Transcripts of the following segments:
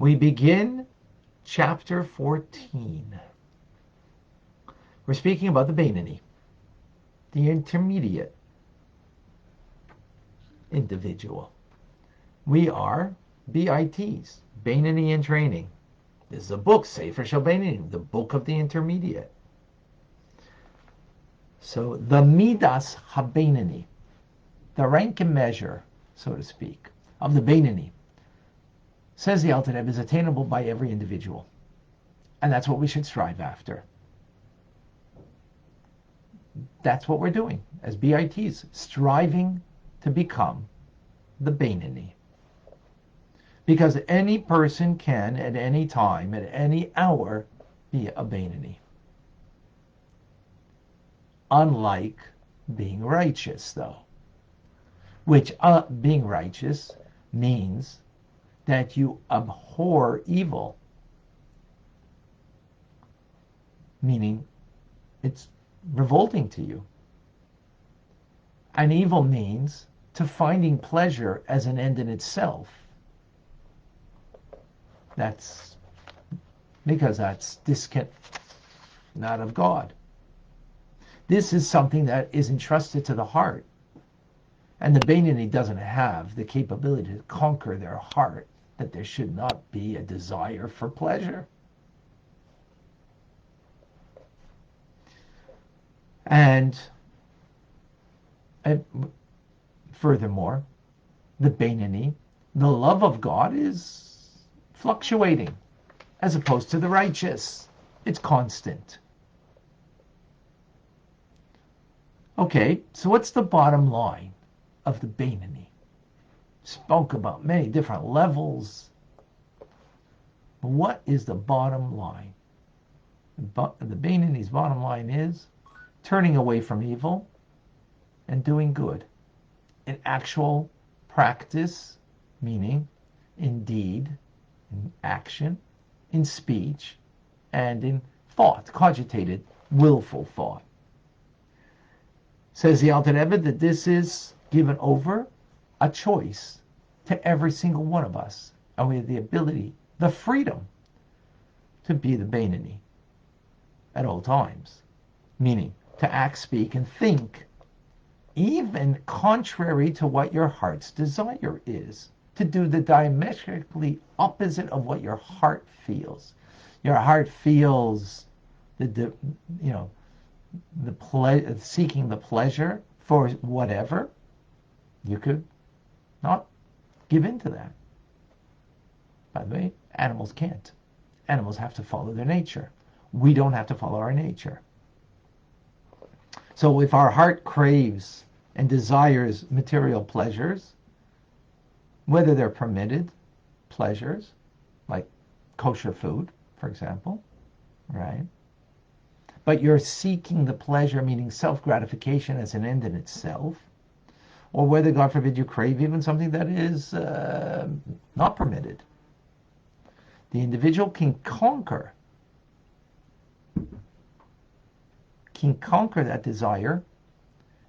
We begin chapter 14. We're speaking about the Beinoni, the intermediate individual. We are BITs, Beinoni in training. This is a book, Sefer Shel Beinoni, the book of the intermediate. So the Midas HaBeinoni, the rank and measure, so to speak, of the Beinoni, says the Alter Rebbe, is attainable by every individual. And that's what we should strive after. That's what we're doing as BITs, striving to become the Beinoni. Because any person can, at any time, at any hour, be a Beinoni. Unlike being righteous, though. Which, being righteous means that you abhor evil. Meaning, it's revolting to you. And evil means to finding pleasure as an end in itself. That's because that's not of God. This is something that is entrusted to the heart. And the Beinoni doesn't have the capability to conquer their heart, that there should not be a desire for pleasure. And furthermore, the Beinoni, the love of God is fluctuating, as opposed to the righteous. It's constant. Okay, so what's the bottom line of the Beinoni? Spoke about many different levels. What is the bottom line? The Beinoni's bottom line is turning away from evil and doing good in actual practice, meaning in deed, in action, in speech, and in thought, cogitated, willful thought. Says the Alter Rebbe that this is given over a choice to every single one of us. And we have the ability, the freedom, to be the Beinoni at all times. Meaning, to act, speak, and think, even contrary to what your heart's desire is. To do the diametrically opposite of what your heart feels. Your heart feels seeking the pleasure for whatever. You could not give in to that. By the way, animals can't. Animals have to follow their nature. We don't have to follow our nature. So if our heart craves and desires material pleasures, whether they're permitted pleasures, like kosher food, for example, right? But you're seeking the pleasure, meaning self-gratification as an end in itself, or whether, God forbid, you crave even something that is not permitted. The individual can conquer that desire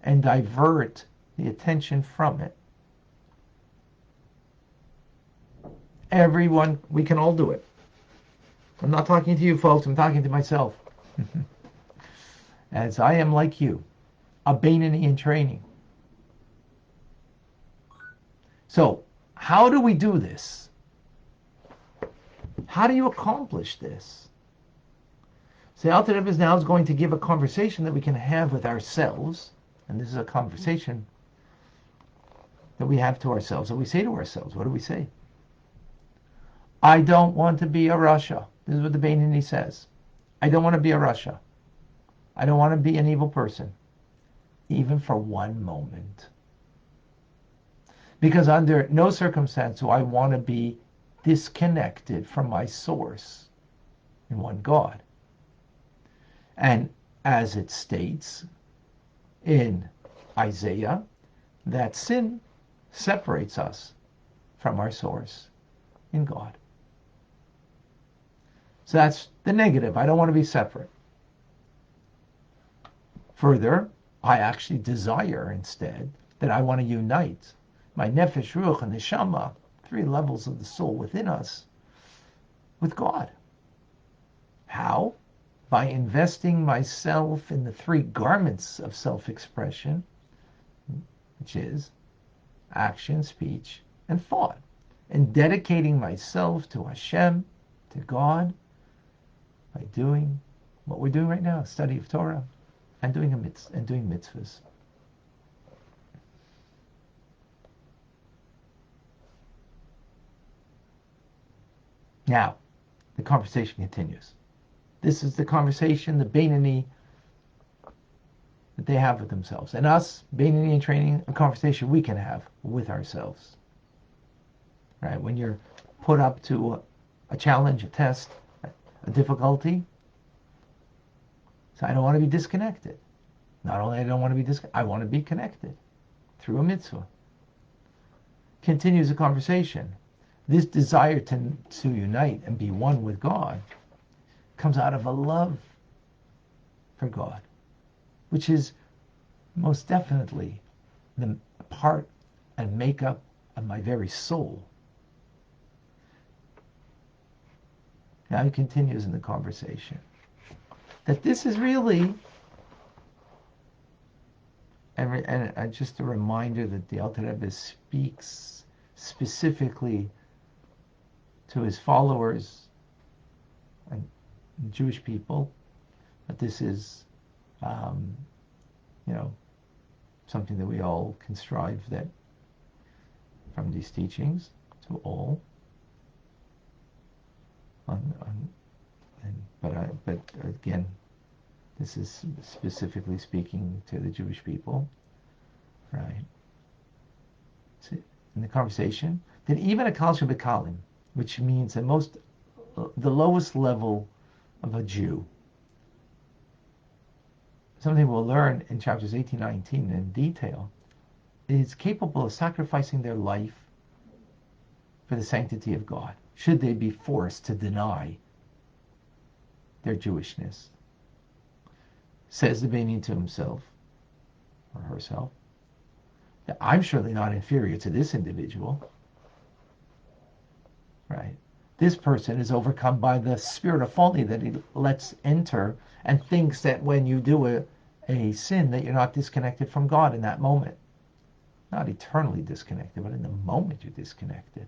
and divert the attention from it. Everyone, we can all do it. I'm not talking to you folks, I'm talking to myself. As I am like you, a Beinoni in training. So, how do we do this? How do you accomplish this? So Alter Rebbe now is going to give a conversation that we can have with ourselves, and this is a conversation that we have to ourselves, that we say to ourselves. What do we say? I don't want to be a Rasha. This is what the Beinoni says. I don't want to be a Rasha. I don't want to be an evil person, even for one moment. Because under no circumstance do I want to be disconnected from my source in one God. And as it states in Isaiah, that sin separates us from our source in God. So that's the negative. I don't want to be separate. Further, I actually desire instead that I want to unite my nefesh, ruach, and neshama, 3 levels of the soul within us, with God. How? By investing myself in the three garments of self-expression, which is action, speech, and thought, and dedicating myself to Hashem, to God, by doing what we're doing right now, study of Torah, and doing mitzvahs. Now, the conversation continues. This is the conversation, the Beinani, that they have with themselves. And us, Beinani in training, a conversation we can have with ourselves. Right? When you're put up to a challenge, a test, a difficulty, so I don't want to be disconnected. Not only I don't want to be disconnected, I want to be connected through a mitzvah. Continues the conversation. This desire to unite and be one with God comes out of a love for God, which is most definitely the part and makeup of my very soul. Now he continues in the conversation that this is really, and just a reminder that the Alter Rebbe speaks specifically to his followers and Jewish people, that this is, something that we all can strive that from these teachings to all. But again, this is specifically speaking to the Jewish people, right? So in the conversation, that even a Kal Shebekalim, which means the lowest level of a Jew, something we'll learn in chapters 18, 19 in detail, is capable of sacrificing their life for the sanctity of God, should they be forced to deny their Jewishness. Says the Beinani to himself, or herself, that I'm surely not inferior to this individual. Right? This person is overcome by the spirit of folly that he lets enter and thinks that when you do a sin that you're not disconnected from God in that moment. Not eternally disconnected, but in the moment you're disconnected.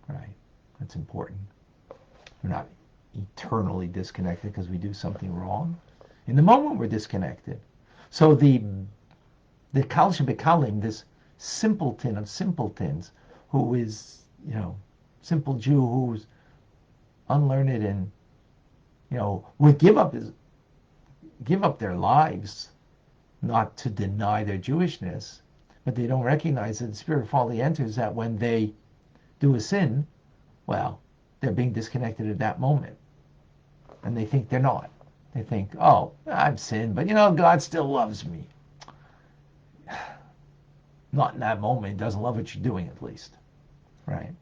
Right? That's important. We're not eternally disconnected because we do something wrong. In the moment we're disconnected. So the Kal Shebekalim, this simpleton of simpletons, who is, simple Jew who's unlearned and, would give up their lives not to deny their Jewishness, but they don't recognize that the spirit of folly enters, that when they do a sin, well, they're being disconnected at that moment. And they think they're not. They think, oh, I've sinned, but God still loves me. Not in that moment. He doesn't love what you're doing, at least. Right?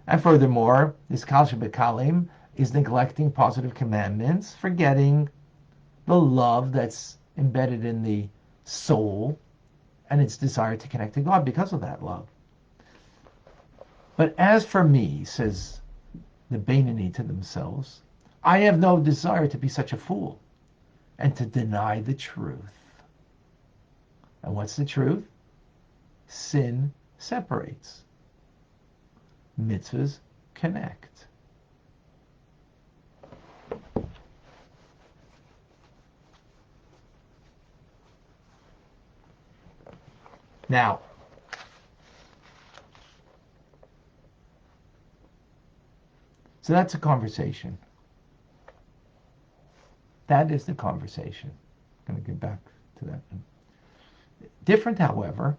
And furthermore, this Kal Shebekalim is neglecting positive commandments, forgetting the love that's embedded in the soul and its desire to connect to God because of that love. But as for me, says the Beinani to themselves, I have no desire to be such a fool and to deny the truth. And what's the truth? Sin separates. Mitzvahs connect. Now, so that's a conversation. That is the conversation. I'm going to get back to that. Different, however,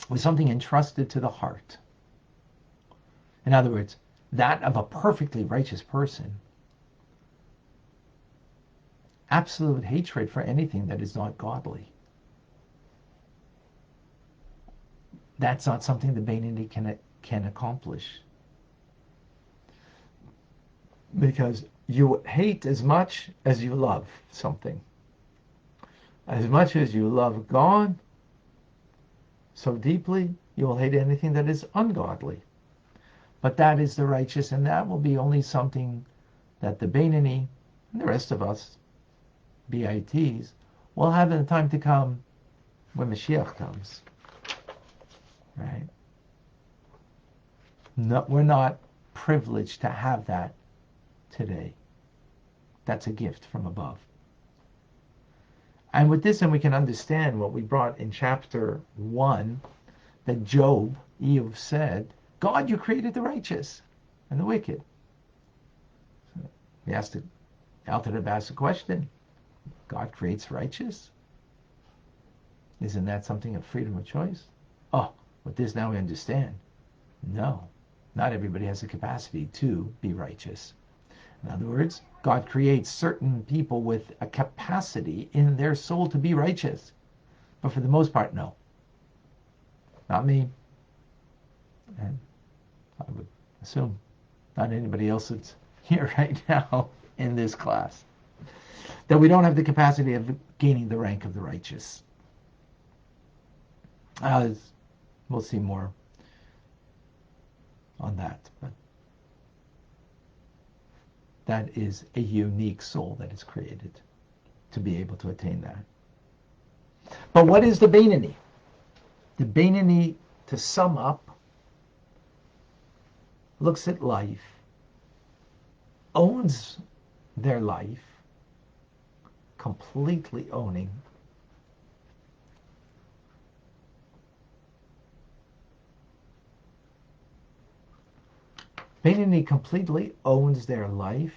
was something entrusted to the heart. In other words, that of a perfectly righteous person. Absolute hatred for anything that is not godly. That's not something the Beinani can accomplish. Because you hate as much as you love something. As much as you love God so deeply, you will hate anything that is ungodly. But that is the righteous, and that will be only something that the Beinoni and the rest of us, BITs, will have in the time to come when Mashiach comes. Right? No, we're not privileged to have that today. That's a gift from above. And with this, then we can understand what we brought in chapter 1, that Eve said, God, you created the righteous and the wicked. So we asked the Alter Rebbe asked the question, God creates righteous? Isn't that something of freedom of choice? Oh, with this now we understand. No, not everybody has the capacity to be righteous. In other words, God creates certain people with a capacity in their soul to be righteous. But for the most part, no. Not me. And I would assume not anybody else that's here right now in this class. That we don't have the capacity of gaining the rank of the righteous. We'll see more on that. But that is a unique soul that is created to be able to attain that. But what is the Beinoni? The Beinoni, to sum up, looks at life, owns their life, completely owning, Beinoni completely owns their life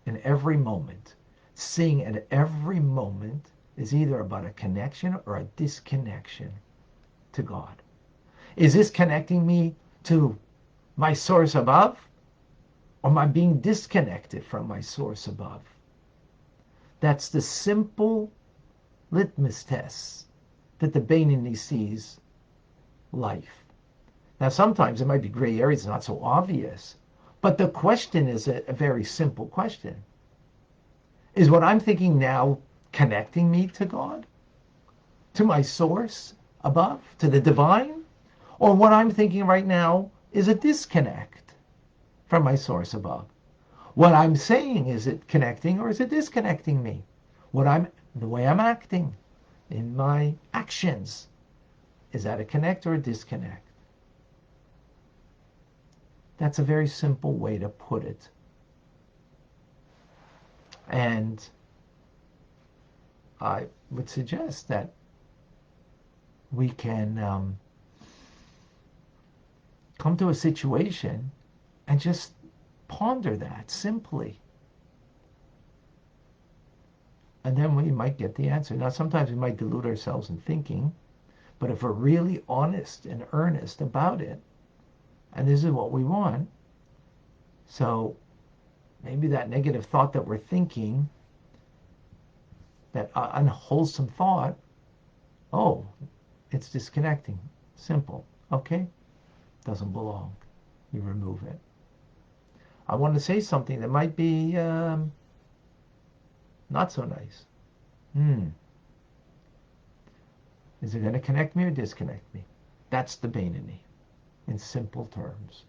in every moment. Seeing at every moment is either about a connection or a disconnection to God. Is this connecting me to my source above? Or am I being disconnected from my source above? That's the simple litmus test that the Beinoni sees life. Now, sometimes it might be gray areas, not so obvious, but the question is a very simple question. Is what I'm thinking now connecting me to God? To my source above? To the divine? Or what I'm thinking right now is a disconnect from my source above? What I'm saying, is it connecting or is it disconnecting me? The way I'm acting in my actions, is that a connect or a disconnect? That's a very simple way to put it. And I would suggest that we can come to a situation and just ponder that simply. And then we might get the answer. Now, sometimes we might delude ourselves in thinking, but if we're really honest and earnest about it, and this is what we want, so maybe that negative thought that we're thinking, that unwholesome thought, oh, it's disconnecting. Simple. Okay? Doesn't belong. You remove it. I want to say something that might be not so nice. Is it going to connect me or disconnect me? That's the Beinoni in simple terms.